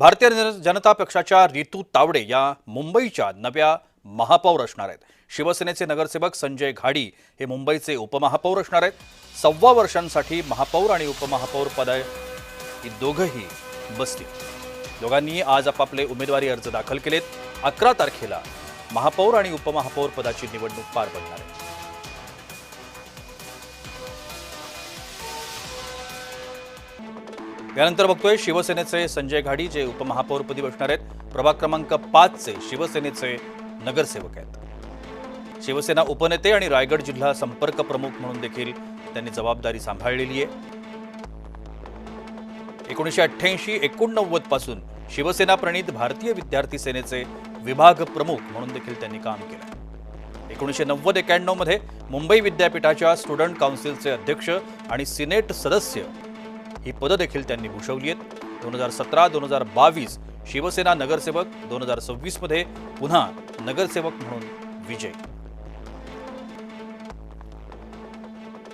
भारतीय जनता पक्षाच्या रितू तावडे या मुंबईच्या नव्या महापौर असणार आहेत। शिवसेनेचे नगरसेवक संजय घाडी हे मुंबईचे उपमहापौर असणार आहेत। 6.25 वर्षांसाठी महापौर आणि उपमहापौर पद ही दोघंही बसतील। दोघांनी आज आपापले उमेदवारी अर्ज दाखल केलेत। 11 तारखेला महापौर आणि उपमहापौर पदाची निवडणूक पार पडणार आहे। यानंतर बघतोय शिवसेनेचे संजय घाडी जे उपमहापौरपदी बसणार आहेत। प्रभाग क्रमांक 5 चे शिवसेनेचे नगरसेवक आहेत। शिवसेना उपनेते आणि रायगड जिल्हा संपर्क प्रमुख म्हणून देखील त्यांनी जबाबदारी सांभाळलेली आहे। 1988-89 पासून शिवसेना प्रणित भारतीय विद्यार्थी सेनेचे विभाग प्रमुख म्हणून देखील त्यांनी काम केलं। 1990-91 मध्ये मुंबई विद्यापीठाच्या स्टुडंट काउन्सिलचे अध्यक्ष आणि सिनेट सदस्य ही पदं देखील त्यांनी भूषवली आहेत। 2017-2022 शिवसेना नगरसेवक, 2026 मध्ये पुन्हा नगरसेवक म्हणून विजय।